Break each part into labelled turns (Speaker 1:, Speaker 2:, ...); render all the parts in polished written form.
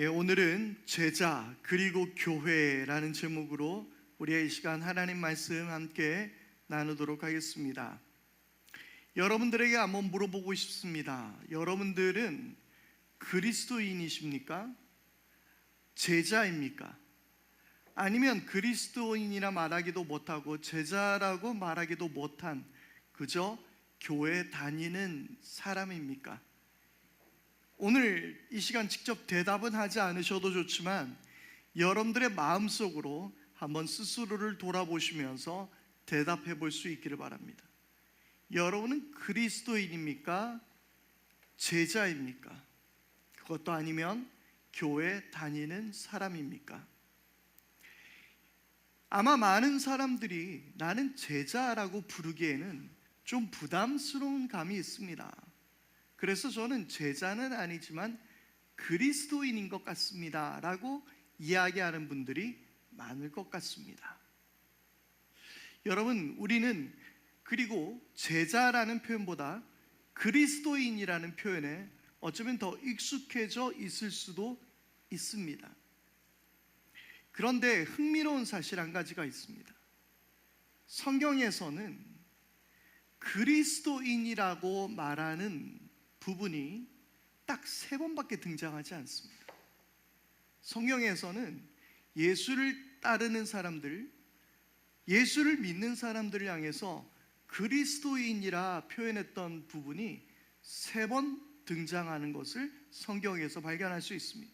Speaker 1: 오늘은 제자 그리고 교회라는 제목으로 우리의 이 시간 하나님 말씀 함께 나누도록 하겠습니다. 여러분들에게 한번 물어보고 싶습니다. 여러분들은 그리스도인이십니까? 제자입니까? 아니면 그리스도인이라 말하기도 못하고 제자라고 말하기도 못한 그저 교회 다니는 사람입니까? 오늘 이 시간 직접 대답은 하지 않으셔도 좋지만 여러분들의 마음속으로 한번 스스로를 돌아보시면서 대답해 볼 수 있기를 바랍니다. 여러분은 그리스도인입니까? 제자입니까? 그것도 아니면 교회 다니는 사람입니까? 아마 많은 사람들이 나는 제자라고 부르기에는 좀 부담스러운 감이 있습니다. 그래서 저는 제자는 아니지만 그리스도인인 것 같습니다 라고 이야기하는 분들이 많을 것 같습니다. 여러분, 우리는 그리고 제자라는 표현보다 그리스도인이라는 표현에 어쩌면 더 익숙해져 있을 수도 있습니다. 그런데 흥미로운 사실 한 가지가 있습니다. 성경에서는 그리스도인이라고 말하는 부분이 딱 3번밖에 등장하지 않습니다. 성경에서는 예수를 따르는 사람들, 예수를 믿는 사람들을 향해서 그리스도인이라 표현했던 부분이 3번 등장하는 것을 성경에서 발견할 수 있습니다.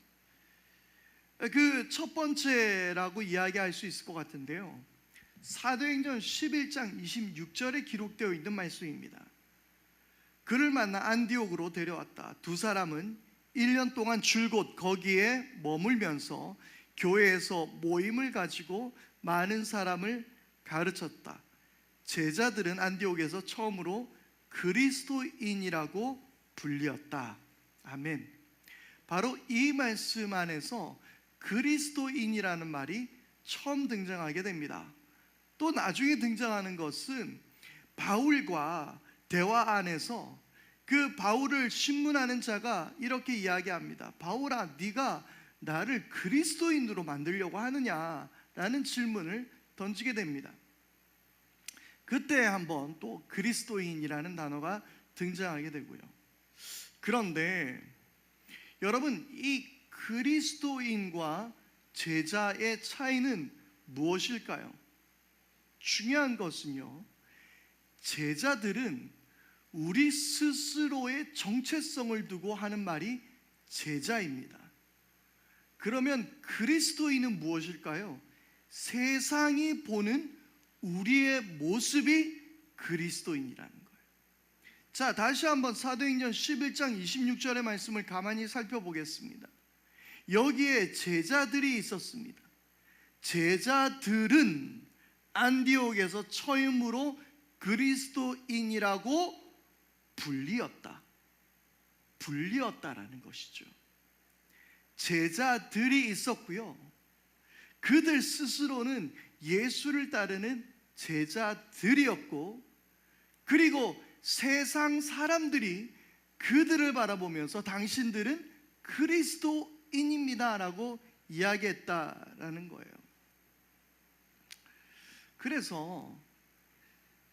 Speaker 1: 그 첫 번째라고 이야기할 수 있을 것 같은데요, 사도행전 11장 26절에 기록되어 있는 말씀입니다. 그를 만나 안디옥으로 데려왔다. 두 사람은 1년 동안 줄곧 거기에 머물면서 교회에서 모임을 가지고 많은 사람을 가르쳤다. 제자들은 안디옥에서 처음으로 그리스도인이라고 불렸다. 아멘. 바로 이 말씀 안에서 그리스도인이라는 말이 처음 등장하게 됩니다. 또 나중에 등장하는 것은 바울과 대화 안에서 그 바울을 신문하는 자가 이렇게 이야기합니다. 바울아, 네가 나를 그리스도인으로 만들려고 하느냐라는 질문을 던지게 됩니다. 그때 한번 또 그리스도인이라는 단어가 등장하게 되고요. 그런데 여러분, 이 그리스도인과 제자의 차이는 무엇일까요? 중요한 것은요, 제자들은 우리 스스로의 정체성을 두고 하는 말이 제자입니다. 그러면 그리스도인은 무엇일까요? 세상이 보는 우리의 모습이 그리스도인이라는 거예요. 자, 다시 한번 사도행전 11장 26절의 말씀을 가만히 살펴보겠습니다. 여기에 제자들이 있었습니다. 제자들은 안디옥에서 처음으로 그리스도인이라고 불리었다라는 것이죠. 제자들이 있었고요, 그들 스스로는 예수를 따르는 제자들이었고, 그리고 세상 사람들이 그들을 바라보면서 당신들은 그리스도인입니다 라고 이야기했다라는 거예요. 그래서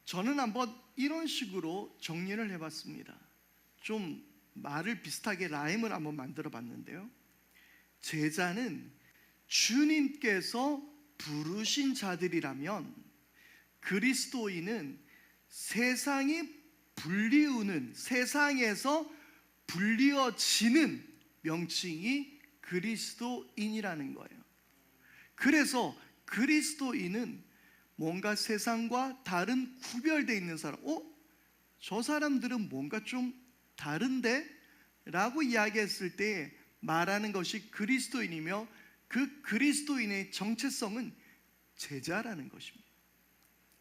Speaker 1: 저는 한번 이런 식으로 정리를 해봤습니다. 좀 말을 비슷하게 라임을 한번 만들어 봤는데요, 제자는 주님께서 부르신 자들이라면 그리스도인은 세상이 불리우는, 세상에서 불리어지는 명칭이 그리스도인이라는 거예요. 그래서 그리스도인은 뭔가 세상과 다른 구별되어 있는 사람, 저 사람들은 뭔가 좀 다른데? 라고 이야기했을 때 말하는 것이 그리스도인이며, 그 그리스도인의 정체성은 제자라는 것입니다.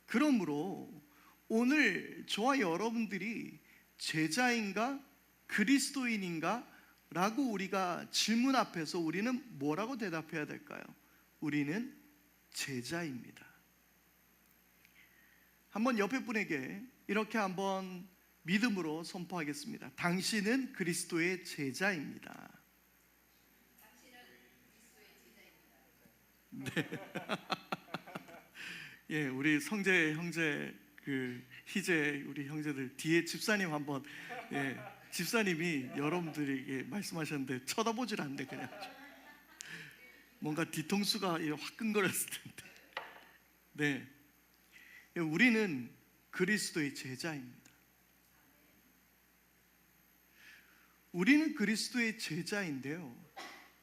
Speaker 1: 그러므로 오늘 저와 여러분들이 제자인가 그리스도인인가 라고 우리가 질문 앞에서 우리는 뭐라고 대답해야 될까요? 우리는 제자입니다. 한번 옆에 분에게 이렇게 한번 믿음으로 선포하겠습니다. 당신은 그리스도의 제자입니다. 예, 우리 성재 형제 희재 우리 형제들 뒤에 집사님 한번 집사님이 여러분들에게 말씀하셨는데 쳐다보질 않는데 그냥 뭔가 뒤통수가 화끈거렸을 텐데. 네, 우리는 그리스도의 제자입니다. 우리는 그리스도의 제자인데요.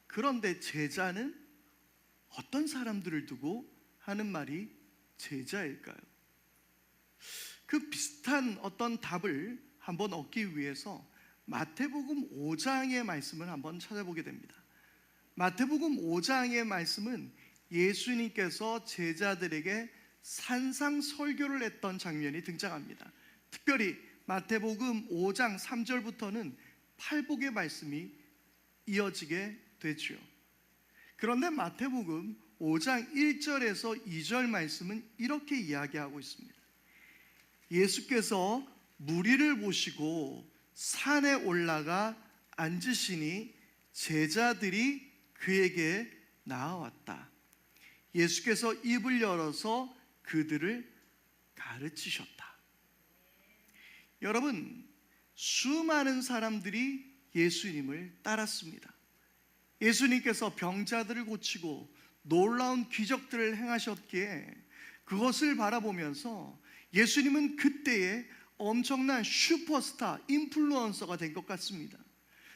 Speaker 1: 그런데 제자는 어떤 사람들을 두고 하는 말이 제자일까요? 그 비슷한 어떤 답을 한번 얻기 위해서 마태복음 5장의 말씀을 한번 찾아보게 됩니다. 마태복음 5장의 말씀은 예수님께서 제자들에게 산상 설교를 했던 장면이 등장합니다. 특별히 마태복음 5장 3절부터는 팔복의 말씀이 이어지게 되죠. 그런데 마태복음 5장 1절에서 2절 말씀은 이렇게 이야기하고 있습니다. 예수께서 무리를 보시고 산에 올라가 앉으시니 제자들이 그에게 나아왔다. 예수께서 입을 열어서 그들을 가르치셨다. 여러분, 수많은 사람들이 예수님을 따랐습니다. 예수님께서 병자들을 고치고 놀라운 기적들을 행하셨기에 그것을 바라보면서 예수님은 그때에 엄청난 슈퍼스타, 인플루언서가 된 것 같습니다.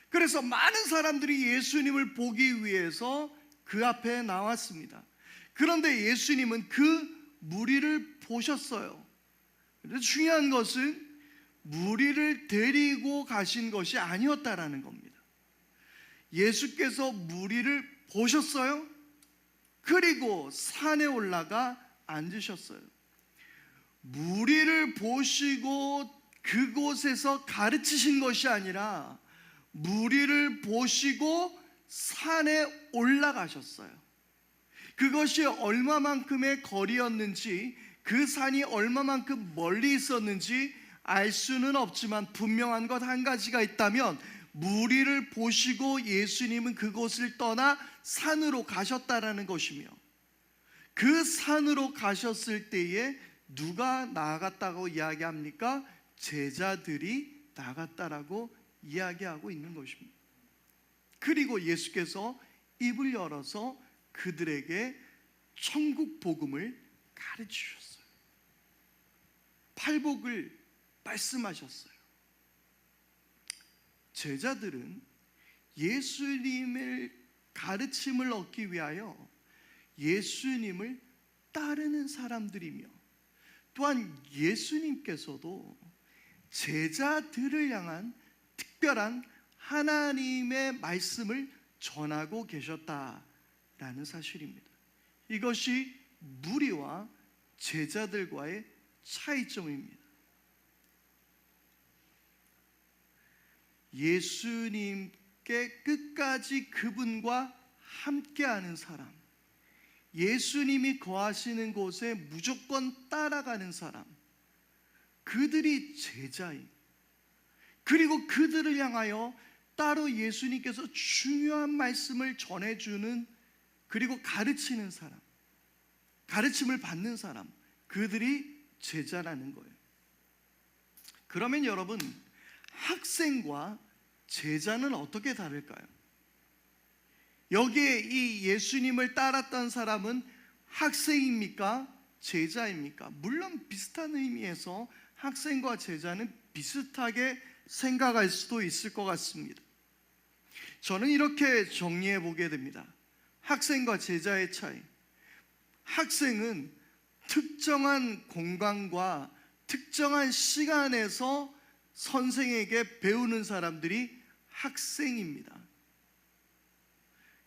Speaker 1: 그래서 많은 사람들이 예수님을 보기 위해서 그 앞에 나왔습니다. 그런데 예수님은 그 무리를 보셨어요. 그런데 중요한 것은 무리를 데리고 가신 것이 아니었다라는 겁니다. 예수께서 무리를 보셨어요. 그리고 산에 올라가 앉으셨어요. 무리를 보시고 그곳에서 가르치신 것이 아니라 무리를 보시고 산에 올라가셨어요. 그것이 얼마만큼의 거리였는지, 그 산이 얼마만큼 멀리 있었는지 알 수는 없지만 분명한 것 한 가지가 있다면, 무리를 보시고 예수님은 그곳을 떠나 산으로 가셨다라는 것이며, 그 산으로 가셨을 때에 누가 나아갔다고 이야기합니까? 제자들이 나갔다라고 이야기하고 있는 것입니다. 그리고 예수께서 입을 열어서 그들에게 천국 복음을 가르치셨어요. 팔복을 말씀하셨어요. 제자들은 예수님의 가르침을 얻기 위하여 예수님을 따르는 사람들이며, 또한 예수님께서도 제자들을 향한 특별한 하나님의 말씀을 전하고 계셨다라는 사실입니다. 이것이 무리와 제자들과의 차이점입니다. 예수님께 끝까지 그분과 함께하는 사람, 예수님이 거하시는 곳에 무조건 따라가는 사람, 그들이 제자인, 그리고 그들을 향하여 따로 예수님께서 중요한 말씀을 전해주는, 그리고 가르치는 사람, 가르침을 받는 사람, 그들이 제자라는 거예요. 그러면 여러분, 학생과 제자는 어떻게 다를까요? 여기에 이 예수님을 따랐던 사람은 학생입니까? 제자입니까? 물론 비슷한 의미에서 학생과 제자는 비슷하게 생각할 수도 있을 것 같습니다. 저는 이렇게 정리해 보게 됩니다. 학생과 제자의 차이. 학생은 특정한 공간과 특정한 시간에서 선생에게 배우는 사람들이 학생입니다.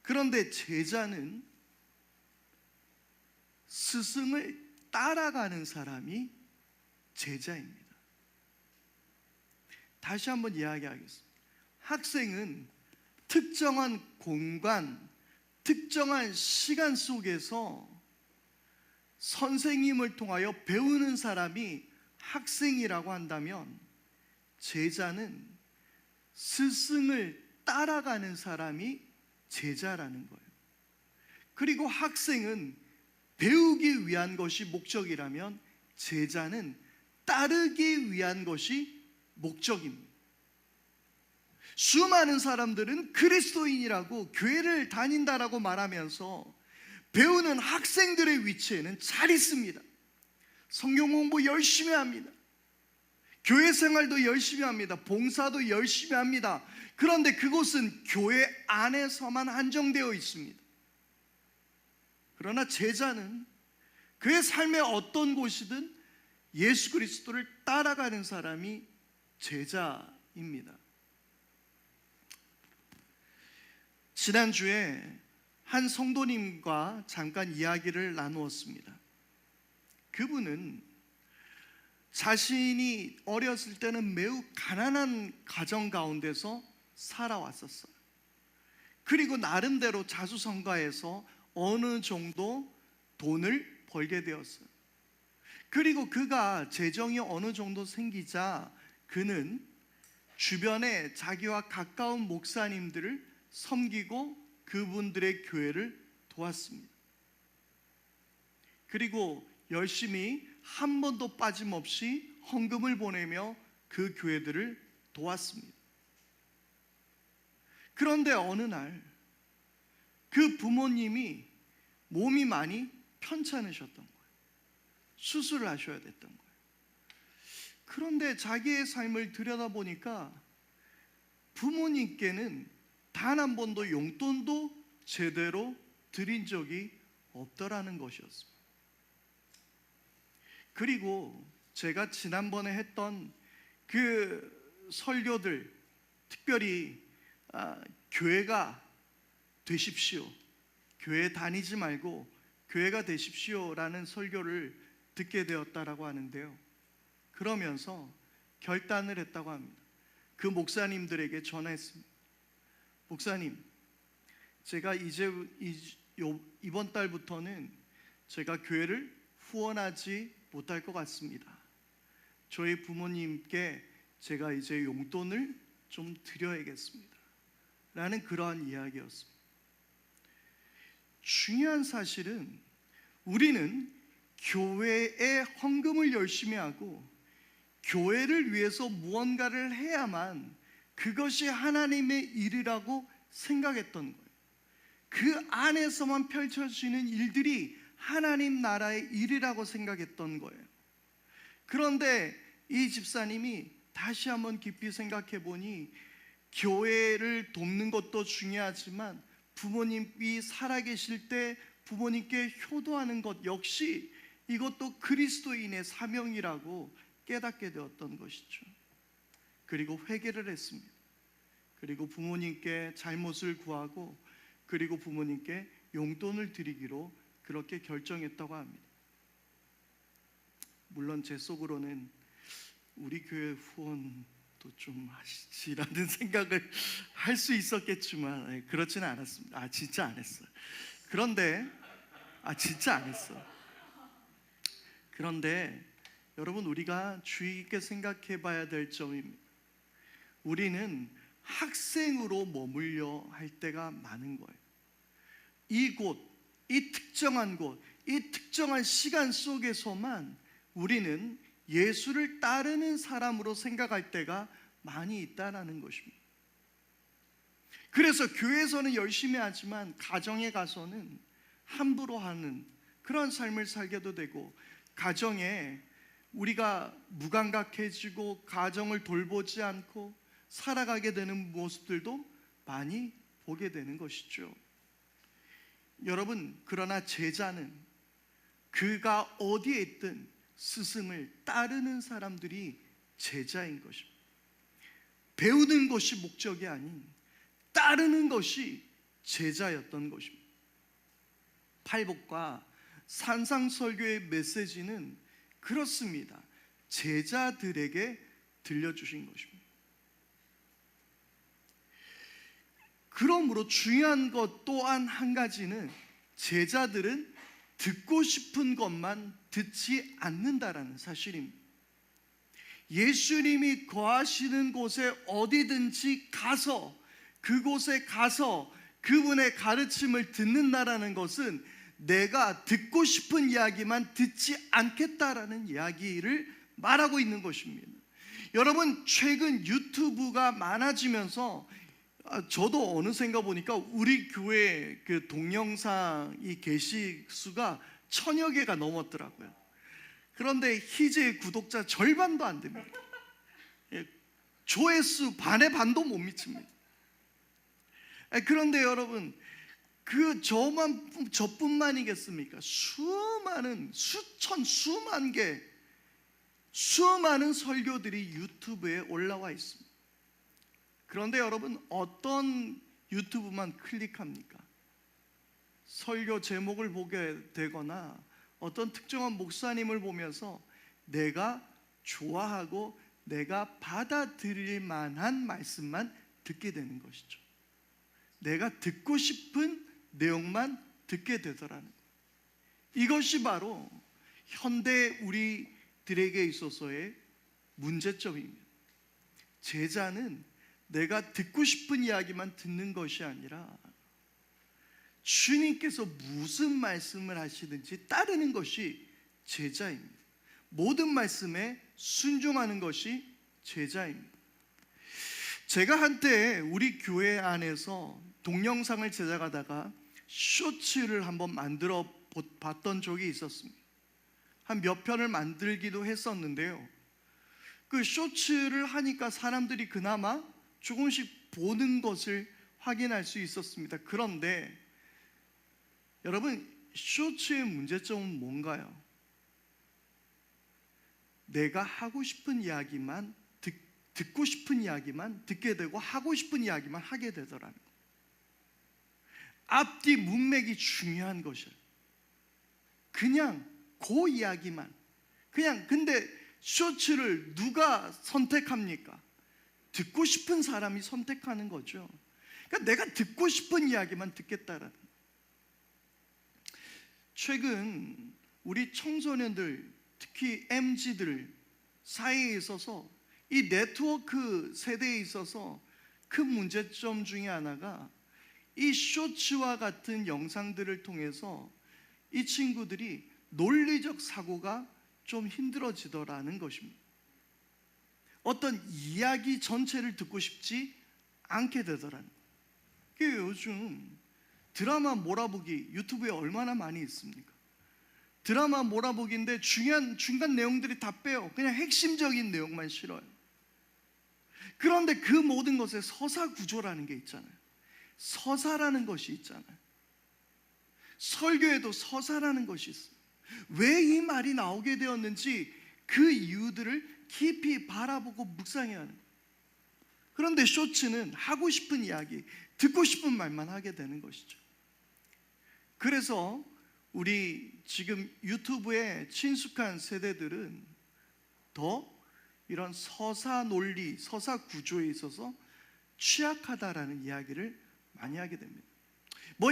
Speaker 1: 그런데 제자는 스승을 따라가는 사람이 제자입니다. 다시 한번 이야기하겠습니다. 학생은 특정한 공간, 특정한 시간 속에서 선생님을 통하여 배우는 사람이 학생이라고 한다면, 제자는 스승을 따라가는 사람이 제자라는 거예요. 그리고 학생은 배우기 위한 것이 목적이라면 제자는 따르기 위한 것이 목적입니다. 수많은 사람들은 그리스도인이라고 교회를 다닌다라고 말하면서 배우는 학생들의 위치에는 잘 있습니다. 성경 공부 열심히 합니다. 교회 생활도 열심히 합니다. 봉사도 열심히 합니다. 그런데 그곳은 교회 안에서만 한정되어 있습니다. 그러나 제자는 그의 삶의 어떤 곳이든 예수 그리스도를 따라가는 사람이 제자입니다. 지난주에 한 성도님과 잠깐 이야기를 나누었습니다. 그분은 자신이 어렸을 때는 매우 가난한 가정 가운데서 살아왔었어요. 그리고 나름대로 자수성가해서 어느 정도 돈을 벌게 되었어요. 그리고 그가 재정이 어느 정도 생기자 그는 주변에 자기와 가까운 목사님들을 섬기고 그분들의 교회를 도왔습니다. 그리고 열심히 한 번도 빠짐없이 헌금을 보내며 그 교회들을 도왔습니다. 그런데 어느 날 그 부모님이 몸이 많이 편찮으셨던 거예요. 수술을 하셔야 됐던 거예요. 그런데 자기의 삶을 들여다보니까 부모님께는 단 한 번도 용돈도 제대로 드린 적이 없더라는 것이었습니다. 그리고 제가 지난번에 했던 그 설교들, 특별히 교회가 되십시오, 교회 다니지 말고 교회가 되십시오라는 설교를 듣게 되었다라고 하는데요. 그러면서 결단을 했다고 합니다. 그 목사님들에게 전화했습니다. 목사님, 제가 이번 달부터는 제가 교회를 후원하지 못할 것 같습니다. 저희 부모님께 제가 이제 용돈을 좀 드려야겠습니다 라는 그러한 이야기였습니다. 중요한 사실은 우리는 교회에 헌금을 열심히 하고 교회를 위해서 무언가를 해야만 그것이 하나님의 일이라고 생각했던 거예요. 그 안에서만 펼쳐지는 일들이 하나님 나라의 일이라고 생각했던 거예요. 그런데 이 집사님이 다시 한번 깊이 생각해 보니 교회를 돕는 것도 중요하지만 부모님이 살아계실 때 부모님께 효도하는 것 역시 이것도 그리스도인의 사명이라고 깨닫게 되었던 것이죠. 그리고 회개를 했습니다. 그리고 부모님께 잘못을 구하고 그리고 부모님께 용돈을 드리기로 그렇게 결정했다고 합니다. 물론 제 속으로는 우리 교회 후원도 좀 하시지라는 생각을 할 수 있었겠지만 그렇지는 않았습니다. 진짜 안 했어요. 그런데 진짜 안 했어요. 그런데 여러분, 우리가 주의 깊게 생각해 봐야 될 점입니다. 우리는 학생으로 머물려 할 때가 많은 거예요. 이곳, 이 특정한 곳, 이 특정한 시간 속에서만 우리는 예수를 따르는 사람으로 생각할 때가 많이 있다는 것입니다. 그래서 교회에서는 열심히 하지만 가정에 가서는 함부로 하는 그런 삶을 살게도 되고, 가정에 우리가 무감각해지고 가정을 돌보지 않고 살아가게 되는 모습들도 많이 보게 되는 것이죠. 여러분, 그러나 제자는 그가 어디에 있든 스승을 따르는 사람들이 제자인 것입니다. 배우는 것이 목적이 아닌 따르는 것이 제자였던 것입니다. 팔복과 산상설교의 메시지는 그렇습니다. 제자들에게 들려주신 것입니다. 그러므로 중요한 것 또한 한 가지는 제자들은 듣고 싶은 것만 듣지 않는다라는 사실입니다. 예수님이 거하시는 곳에 어디든지 가서 그곳에 가서 그분의 가르침을 듣는다라는 것은 내가 듣고 싶은 이야기만 듣지 않겠다라는 이야기를 말하고 있는 것입니다. 여러분, 최근 유튜브가 많아지면서 저도 어느샌가 보니까 우리 교회 그 동영상 이 게시 수가 1000여 개가 넘었더라고요. 그런데 희재 구독자 절반도 안 됩니다. 조회수 반의 반도 못 미칩니다. 그런데 여러분, 저뿐만이겠습니까? 수많은 수천 수만 개 수많은 설교들이 유튜브에 올라와 있습니다. 그런데 여러분, 어떤 유튜브만 클릭합니까? 설교 제목을 보게 되거나 어떤 특정한 목사님을 보면서 내가 좋아하고 내가 받아들일 만한 말씀만 듣게 되는 것이죠. 내가 듣고 싶은 내용만 듣게 되더라는 거예요. 이것이 바로 현대 우리들에게 있어서의 문제점입니다. 제자는 내가 듣고 싶은 이야기만 듣는 것이 아니라 주님께서 무슨 말씀을 하시든지 따르는 것이 제자입니다. 모든 말씀에 순종하는 것이 제자입니다. 제가 한때 우리 교회 안에서 동영상을 제작하다가 쇼츠를 한번 만들어 봤던 적이 있었습니다. 한 몇 편을 만들기도 했었는데요, 그 쇼츠를 하니까 사람들이 그나마 조금씩 보는 것을 확인할 수 있었습니다. 그런데 여러분, 쇼츠의 문제점은 뭔가요? 내가 하고 싶은 이야기만 듣고 싶은 이야기만 듣게 되고 하고 싶은 이야기만 하게 되더라는 거예요. 앞뒤 문맥이 중요한 것이에요. 그냥 그 이야기만 근데 쇼츠를 누가 선택합니까? 듣고 싶은 사람이 선택하는 거죠. 그러니까 내가 듣고 싶은 이야기만 듣겠다라는 거예요. 최근 우리 청소년들, 특히 MZ들 사이에 있어서 이 네트워크 세대에 있어서 큰 문제점 중에 하나가 이 쇼츠와 같은 영상들을 통해서 이 친구들이 논리적 사고가 좀 힘들어지더라는 것입니다. 어떤 이야기 전체를 듣고 싶지 않게 되더라는 거예요. 요즘 드라마 몰아보기 유튜브에 얼마나 많이 있습니까? 드라마 몰아보기인데 중간 내용들이 다 빼요. 그냥 핵심적인 내용만 실어요. 그런데 그 모든 것에 서사 구조라는 게 있잖아요. 서사라는 것이 있잖아요. 설교에도 서사라는 것이 있습니다. 왜 이 말이 나오게 되었는지 그 이유들을 깊이 바라보고 묵상해야 하는 거예요. 그런데 쇼츠는 하고 싶은 이야기, 듣고 싶은 말만 하게 되는 것이죠. 그래서 우리 지금 유튜브에 친숙한 세대들은 더 이런 서사 논리, 서사 구조에 있어서 취약하다라는 이야기를 많이 하게 됩니다.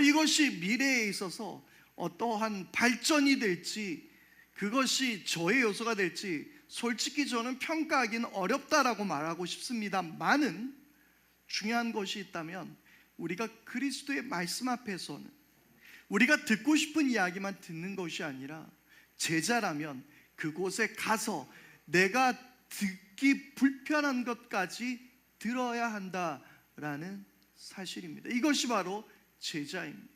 Speaker 1: 이것이 미래에 있어서 어떠한 발전이 될지, 그것이 저의 요소가 될지 솔직히 저는 평가하기는 어렵다라고 말하고 싶습니다만은, 중요한 것이 있다면 우리가 그리스도의 말씀 앞에서는 우리가 듣고 싶은 이야기만 듣는 것이 아니라 제자라면 그곳에 가서 내가 듣기 불편한 것까지 들어야 한다라는 사실입니다. 이것이 바로 제자입니다.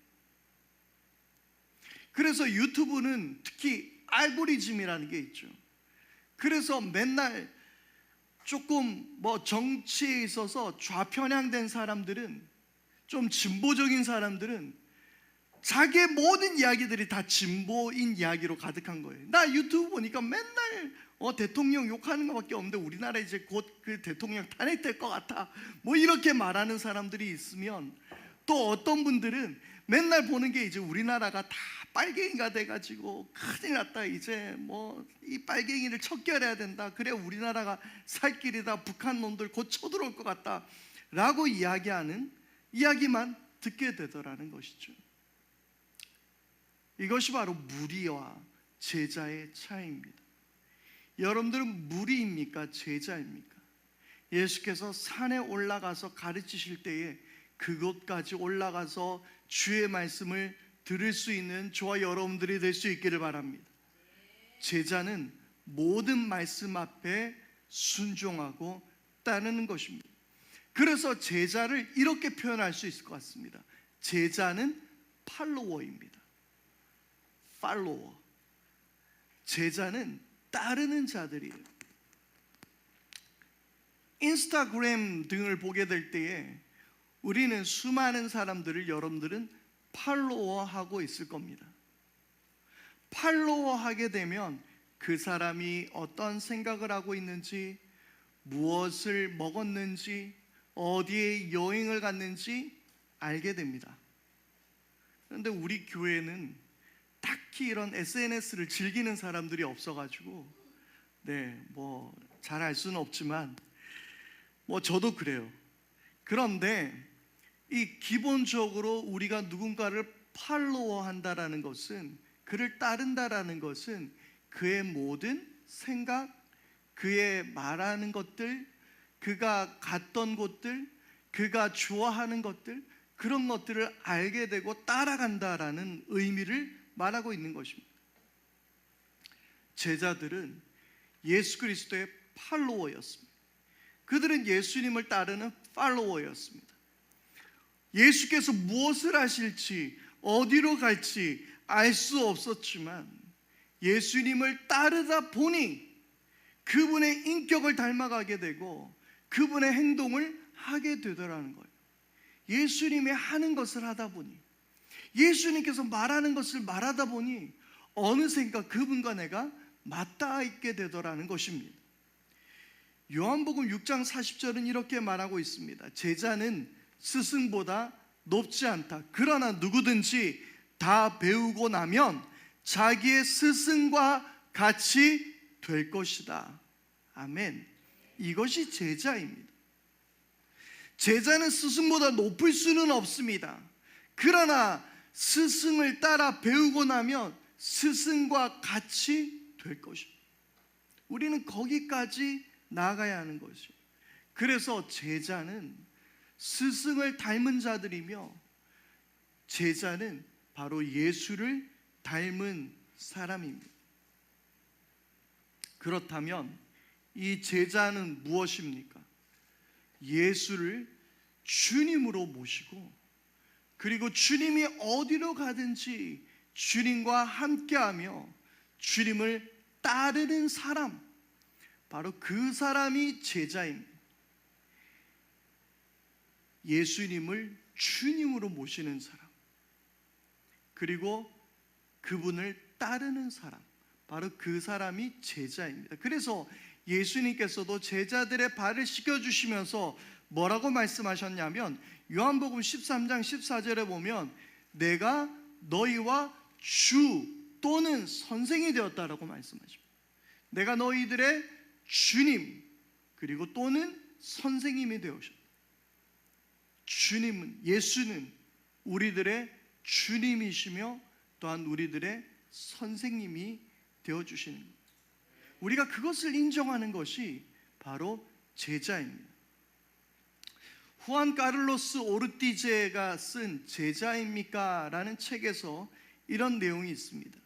Speaker 1: 그래서 유튜브는 특히 알고리즘이라는 게 있죠. 그래서 맨날 조금 정치에 있어서 좌편향된 사람들은, 좀 진보적인 사람들은 자기의 모든 이야기들이 다 진보인 이야기로 가득한 거예요. 나 유튜브 보니까 맨날 대통령 욕하는 것밖에 없는데 우리나라 이제 곧 그 대통령 탄핵될 것 같아, 이렇게 말하는 사람들이 있으면, 또 어떤 분들은 맨날 보는 게 이제 우리나라가 다 빨갱이가 돼가지고 큰일 났다, 이제 이 빨갱이를 척결해야 된다, 그래 우리나라가 살 길이다, 북한 놈들 곧 쳐들어올 것 같다 라고 이야기하는 이야기만 듣게 되더라는 것이죠. 이것이 바로 무리와 제자의 차이입니다. 여러분들은 무리입니까? 제자입니까? 예수께서 산에 올라가서 가르치실 때에 그곳까지 올라가서 주의 말씀을 들을 수 있는 저와 여러분들이 될 수 있기를 바랍니다. 제자는 모든 말씀 앞에 순종하고 따르는 것입니다. 그래서 제자를 이렇게 표현할 수 있을 것 같습니다. 제자는 팔로워입니다. 팔로워. 제자는 따르는 자들이에요. 인스타그램 등을 보게 될 때에 우리는 수많은 사람들을 여러분들은 팔로워하고 있을 겁니다. 팔로워하게 되면 그 사람이 어떤 생각을 하고 있는지, 무엇을 먹었는지, 어디에 여행을 갔는지 알게 됩니다. 그런데 우리 교회는 딱히 이런 SNS를 즐기는 사람들이 없어가지고 잘 알 수는 없지만 저도 그래요. 그런데 이 기본적으로 우리가 누군가를 팔로워한다라는 것은, 그를 따른다라는 것은 그의 모든 생각, 그의 말하는 것들, 그가 갔던 곳들, 그가 좋아하는 것들, 그런 것들을 알게 되고 따라간다라는 의미를 말하고 있는 것입니다. 제자들은 예수 그리스도의 팔로워였습니다. 그들은 예수님을 따르는 팔로워였습니다. 예수께서 무엇을 하실지, 어디로 갈지 알 수 없었지만 예수님을 따르다 보니 그분의 인격을 닮아가게 되고 그분의 행동을 하게 되더라는 거예요. 예수님이 하는 것을 하다 보니, 예수님께서 말하는 것을 말하다 보니 어느샌가 그분과 내가 맞닿아 있게 되더라는 것입니다. 요한복음 6장 40절은 이렇게 말하고 있습니다. 제자는 스승보다 높지 않다. 그러나 누구든지 다 배우고 나면 자기의 스승과 같이 될 것이다. 아멘. 이것이 제자입니다. 제자는 스승보다 높을 수는 없습니다. 그러나 스승을 따라 배우고 나면 스승과 같이 될 것입니다. 우리는 거기까지 나아가야 하는 것이죠. 그래서 제자는 스승을 닮은 자들이며, 제자는 바로 예수를 닮은 사람입니다. 그렇다면 이 제자는 무엇입니까? 예수를 주님으로 모시고, 그리고 주님이 어디로 가든지 주님과 함께하며 주님을 따르는 사람, 바로 그 사람이 제자입니다. 예수님을 주님으로 모시는 사람, 그리고 그분을 따르는 사람, 바로 그 사람이 제자입니다. 그래서 예수님께서도 제자들의 발을 씻겨주시면서 뭐라고 말씀하셨냐면, 요한복음 13장 14절에 보면 내가 너희와 주 또는 선생이 되었다라고 말씀하십니다. 내가 너희들의 주님, 그리고 또는 선생님이 되오셨다. 주님은, 예수는 우리들의 주님이시며 또한 우리들의 선생님이 되어주시는 것. 우리가 그것을 인정하는 것이 바로 제자입니다. 후안 카를로스 오르티제가 쓴 제자입니까? 라는 책에서 이런 내용이 있습니다.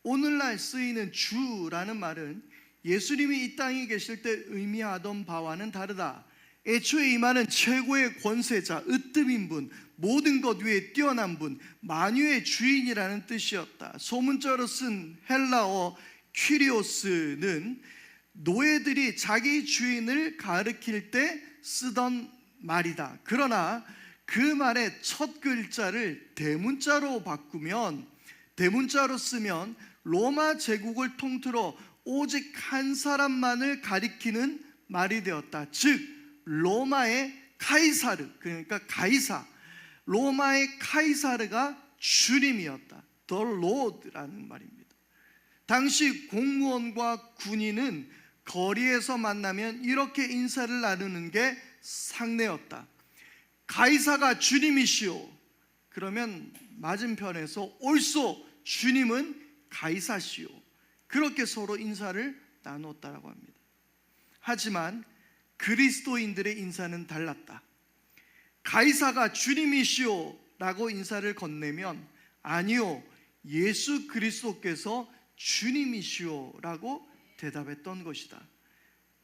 Speaker 1: 오늘날 쓰이는 주라는 말은 예수님이 이 땅에 계실 때 의미하던 바와는 다르다. 애초에 이 말은 최고의 권세자, 으뜸인 분, 모든 것 위에 뛰어난 분, 만유의 주인이라는 뜻이었다. 소문자로 쓴 헬라어 퀴리오스는 노예들이 자기 주인을 가리킬 때 쓰던 말이다. 그러나 그 말의 첫 글자를 대문자로 바꾸면, 대문자로 쓰면 로마 제국을 통틀어 오직 한 사람만을 가리키는 말이 되었다. 즉 로마의 카이사르, 그러니까 가이사, 로마의 카이사르가 주님이었다. The Lord라는 말입니다. 당시 공무원과 군인은 거리에서 만나면 이렇게 인사를 나누는 게 상례였다. 가이사가 주님이시오. 그러면 맞은편에서 옳소, 주님은 가이사시오. 그렇게 서로 인사를 나눴다라고 합니다. 하지만 그리스도인들의 인사는 달랐다. 가이사가 주님이시오 라고 인사를 건네면 아니요, 예수 그리스도께서 주님이시오 라고 대답했던 것이다.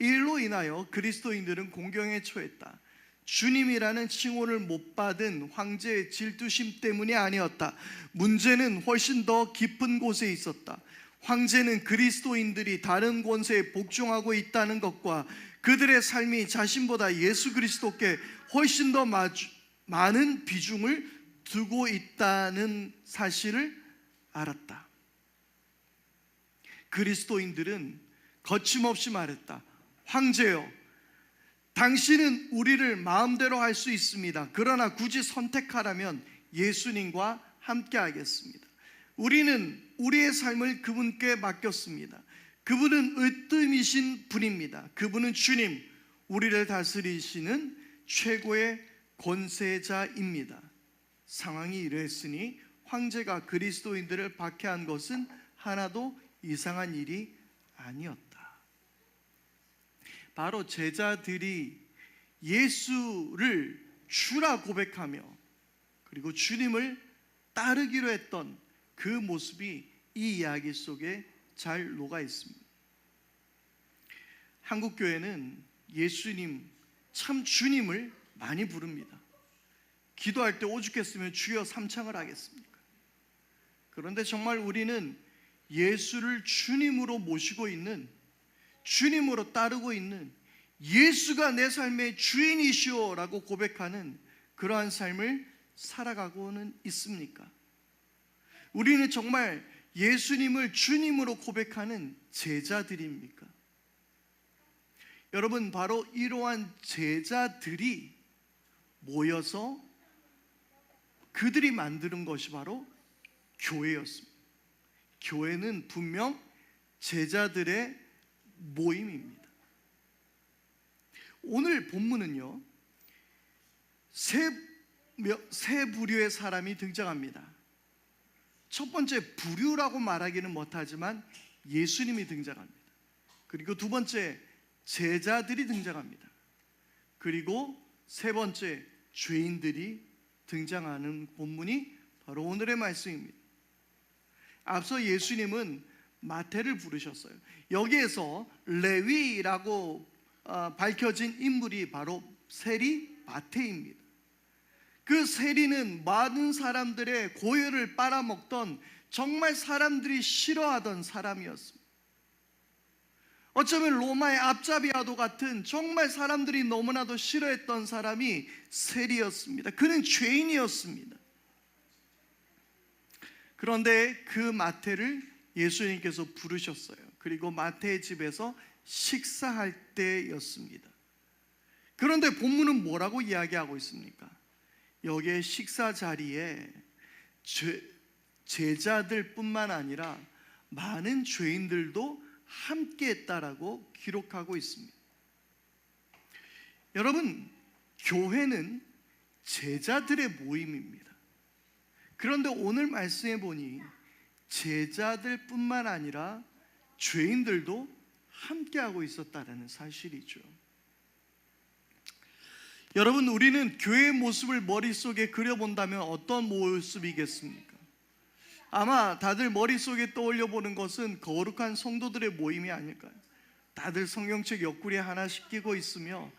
Speaker 1: 이 일로 인하여 그리스도인들은 공경에 처했다. 주님이라는 칭호를 못 받은 황제의 질투심 때문이 아니었다. 문제는 훨씬 더 깊은 곳에 있었다. 황제는 그리스도인들이 다른 권세에 복종하고 있다는 것과 그들의 삶이 자신보다 예수 그리스도께 훨씬 더 많은 비중을 두고 있다는 사실을 알았다. 그리스도인들은 거침없이 말했다. 황제여, 당신은 우리를 마음대로 할 수 있습니다. 그러나 굳이 선택하라면 예수님과 함께 하겠습니다. 우리는 우리의 삶을 그분께 맡겼습니다. 그분은 으뜸이신 분입니다. 그분은 주님, 우리를 다스리시는 최고의 권세자입니다. 상황이 이랬으니 황제가 그리스도인들을 박해한 것은 하나도 이상한 일이 아니었다. 바로 제자들이 예수를 주라 고백하며 그리고 주님을 따르기로 했던 그 모습이 이 이야기 속에 잘 녹아 있습니다. 한국교회는 예수님, 참 주님을 많이 부릅니다. 기도할 때 오죽했으면 주여 삼창을 하겠습니까? 그런데 정말 우리는 예수를 주님으로 모시고 있는, 주님으로 따르고 있는, 예수가 내 삶의 주인이시오 라고 고백하는 그러한 삶을 살아가고는 있습니까? 우리는 정말 예수님을 주님으로 고백하는 제자들입니까? 여러분, 바로 이러한 제자들이 모여서 그들이 만드는 것이 바로 교회였습니다. 교회는 분명 제자들의 모임입니다. 오늘 본문은요, 세 부류의 사람이 등장합니다. 첫 번째, 부류라고 말하기는 못하지만 예수님이 등장합니다. 그리고 두 번째, 제자들이 등장합니다. 그리고 세 번째, 죄인들이 등장하는 본문이 바로 오늘의 말씀입니다. 앞서 예수님은 마태를 부르셨어요. 여기에서 레위라고 밝혀진 인물이 바로 세리 마태입니다. 그 세리는 많은 사람들의 고열을 빨아먹던 정말 사람들이 싫어하던 사람이었습니다. 어쩌면 로마의 앞잡이와도 같은 정말 사람들이 너무나도 싫어했던 사람이 세리였습니다. 그는 죄인이었습니다. 그런데 그 마태를 예수님께서 부르셨어요. 그리고 마태의 집에서 식사할 때였습니다. 그런데 본문은 뭐라고 이야기하고 있습니까? 여기에 식사 자리에 제자들뿐만 아니라 많은 죄인들도 함께 했다라고 기록하고 있습니다. 여러분, 교회는 제자들의 모임입니다. 그런데 오늘 말씀해 보니 제자들뿐만 아니라 죄인들도 함께하고 있었다는 사실이죠. 여러분, 우리는 교회의 모습을 머릿속에 그려본다면 어떤 모습이겠습니까? 아마 다들 머릿속에 떠올려보는 것은 거룩한 성도들의 모임이 아닐까요? 다들 성경책 옆구리에 하나씩 끼고 있으며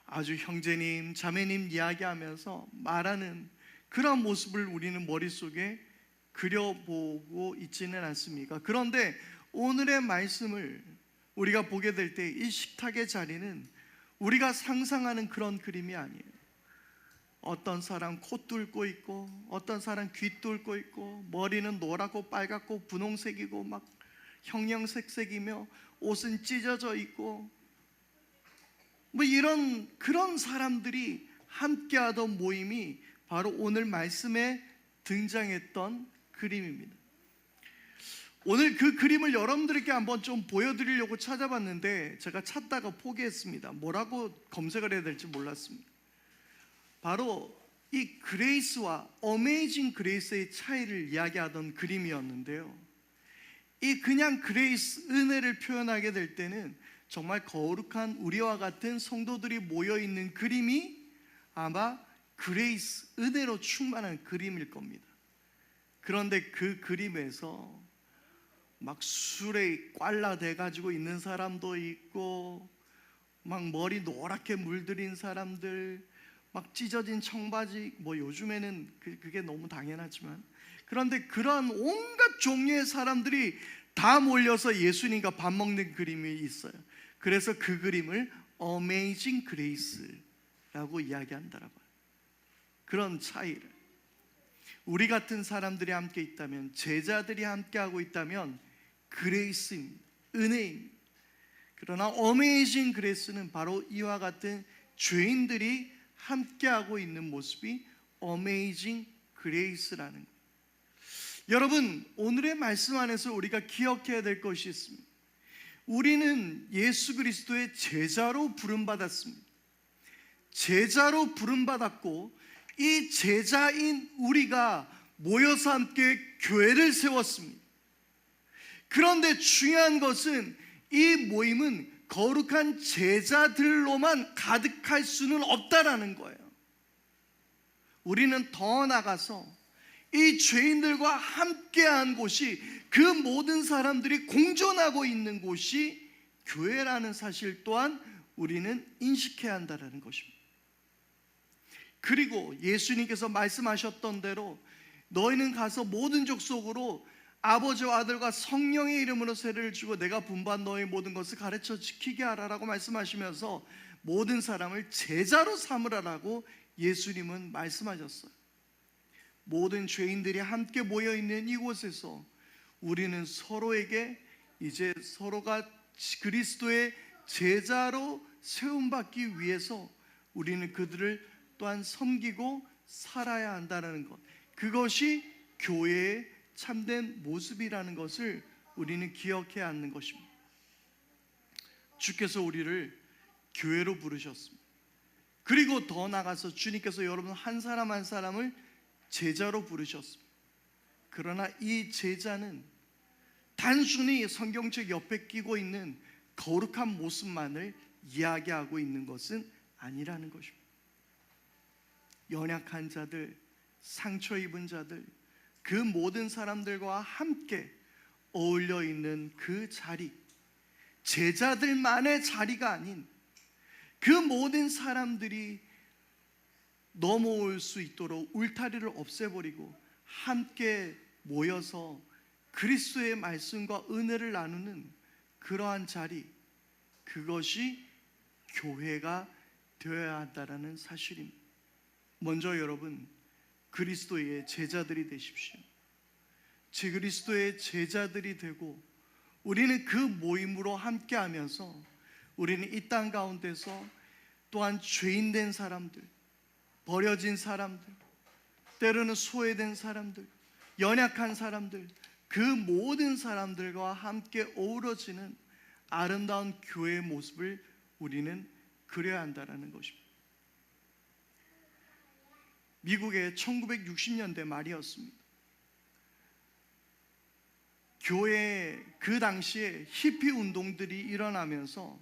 Speaker 1: 아주 형제님, 자매님 이야기하면서 말하는 그런 모습을 우리는 머릿속에 그려보고 있지는 않습니까? 그런데 오늘의 말씀을 우리가 보게 될 때 이 식탁의 자리는 우리가 상상하는 그런 그림이 아니에요. 어떤 사람 코 뚫고 있고, 어떤 사람 귀 뚫고 있고, 머리는 노랗고 빨갛고 분홍색이고 막 형형색색이며 옷은 찢어져 있고, 뭐 이런 그런 사람들이 함께하던 모임이 바로 오늘 말씀에 등장했던 그림입니다. 오늘 그 그림을 여러분들께 한번 좀 보여드리려고 찾아봤는데 제가 찾다가 포기했습니다. 뭐라고 검색을 해야 될지 몰랐습니다. 바로 이 그레이스와 어메이징 그레이스의 차이를 이야기하던 그림이었는데요, 이 그냥 그레이스, 은혜를 표현하게 될 때는 정말 거룩한 우리와 같은 성도들이 모여있는 그림이 아마 그레이스, 은혜로 충만한 그림일 겁니다. 그런데 그 그림에서 막 술에 꽐라대 가지고 있는 사람도 있고, 막 머리 노랗게 물들인 사람들, 막 찢어진 청바지, 뭐 요즘에는 그게 너무 당연하지만, 그런데 그런 온갖 종류의 사람들이 다 몰려서 예수님과 밥 먹는 그림이 있어요. 그래서 그 그림을 Amazing Grace라고 이야기한다라고요. 그런 차이를, 우리 같은 사람들이 함께 있다면, 제자들이 함께하고 있다면 그레이스입니다. 은혜입니다. 그러나 Amazing Grace는 바로 이와 같은 죄인들이 함께하고 있는 모습이 Amazing Grace라는 거예요. 여러분, 오늘의 말씀 안에서 우리가 기억해야 될 것이 있습니다. 우리는 예수 그리스도의 제자로 부름받았습니다. 제자로 부름받았고, 이 제자인 우리가 모여서 함께 교회를 세웠습니다. 그런데 중요한 것은 이 모임은 거룩한 제자들로만 가득할 수는 없다라는 거예요. 우리는 더 나가서 이 죄인들과 함께한 곳이, 그 모든 사람들이 공존하고 있는 곳이 교회라는 사실 또한 우리는 인식해야 한다는 것입니다. 그리고 예수님께서 말씀하셨던 대로 너희는 가서 모든 족속으로 아버지와 아들과 성령의 이름으로 세례를 주고 내가 분부한 너희 모든 것을 가르쳐 지키게 하라라고 말씀하시면서 모든 사람을 제자로 삼으라라고 예수님은 말씀하셨어요. 모든 죄인들이 함께 모여있는 이곳에서 우리는 서로에게 이제 서로가 그리스도의 제자로 세움받기 위해서 우리는 그들을 또한 섬기고 살아야 한다는 것, 그것이 교회의 참된 모습이라는 것을 우리는 기억해야 하는 것입니다. 주께서 우리를 교회로 부르셨습니다. 그리고 더 나가서 주님께서 여러분 한 사람 한 사람을 제자로 부르셨습니다. 그러나 이 제자는 단순히 성경책 옆에 끼고 있는 거룩한 모습만을 이야기하고 있는 것은 아니라는 것입니다. 연약한 자들, 상처 입은 자들, 그 모든 사람들과 함께 어울려 있는 그 자리, 제자들만의 자리가 아닌 그 모든 사람들이 넘어올 수 있도록 울타리를 없애버리고 함께 모여서 그리스도의 말씀과 은혜를 나누는 그러한 자리, 그것이 교회가 되어야 한다는 사실입니다. 먼저 여러분, 그리스도의 제자들이 되십시오. 제 그리스도의 제자들이 되고 우리는 그 모임으로 함께하면서 우리는 이 땅 가운데서 또한 죄인된 사람들, 버려진 사람들, 때로는 소외된 사람들, 연약한 사람들, 그 모든 사람들과 함께 어우러지는 아름다운 교회의 모습을 우리는 그려야 한다는 것입니다. 미국의 1960년대 말이었습니다. 교회, 그 당시에 히피 운동들이 일어나면서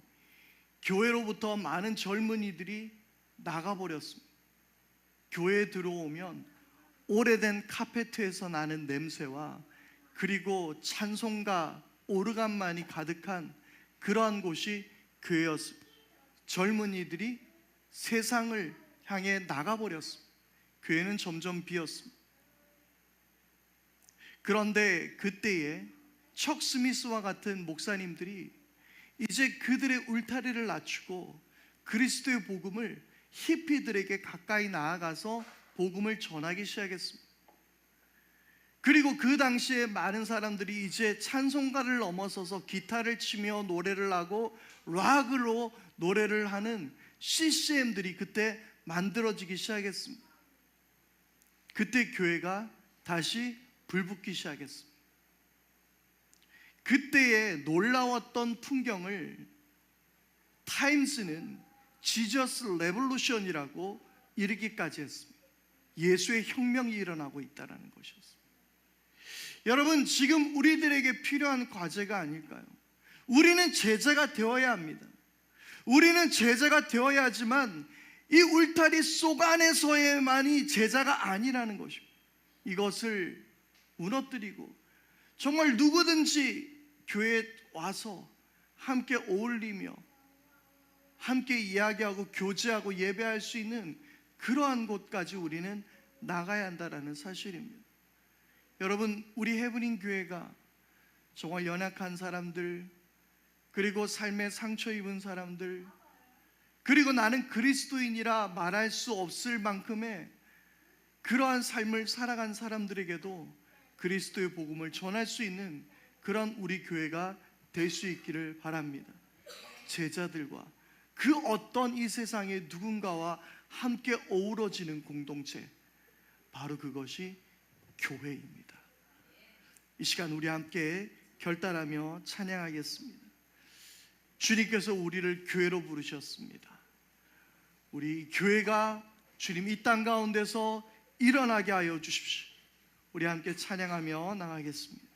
Speaker 1: 교회로부터 많은 젊은이들이 나가버렸습니다. 교회에 들어오면 오래된 카페트에서 나는 냄새와 그리고 찬송가, 오르간만이 가득한 그러한 곳이 교회였습니다. 젊은이들이 세상을 향해 나가버렸습니다. 교회는 점점 비었습니다. 그런데 그때에 척 스미스와 같은 목사님들이 이제 그들의 울타리를 낮추고 그리스도의 복음을 히피들에게 가까이 나아가서 복음을 전하기 시작했습니다. 그리고 그 당시에 많은 사람들이 이제 찬송가를 넘어서서 기타를 치며 노래를 하고 락으로 노래를 하는 CCM들이 그때 만들어지기 시작했습니다. 그때 교회가 다시 불붙기 시작했습니다. 그때의 놀라웠던 풍경을 타임스는 지저스 레볼루션이라고 이르기까지 했습니다. 예수의 혁명이 일어나고 있다는 것이었습니다. 여러분, 지금 우리들에게 필요한 과제가 아닐까요? 우리는 제자가 되어야 합니다. 우리는 제자가 되어야 하지만 이 울타리 속 안에서의만이 제자가 아니라는 것입니다. 이것을 무너뜨리고 정말 누구든지 교회에 와서 함께 어울리며 함께 이야기하고 교제하고 예배할 수 있는 그러한 곳까지 우리는 나가야 한다는 사실입니다. 여러분, 우리 헤브닝 교회가 정말 연약한 사람들, 그리고 삶에 상처 입은 사람들, 그리고 나는 그리스도인이라 말할 수 없을 만큼의 그러한 삶을 살아간 사람들에게도 그리스도의 복음을 전할 수 있는 그런 우리 교회가 될 수 있기를 바랍니다. 제자들과 그 어떤 이 세상의 누군가와 함께 어우러지는 공동체, 바로 그것이 교회입니다. 이 시간 우리 함께 결단하며 찬양하겠습니다. 주님께서 우리를 교회로 부르셨습니다. 우리 교회가 주님 이 땅 가운데서 일어나게 하여 주십시오. 우리 함께 찬양하며 나가겠습니다.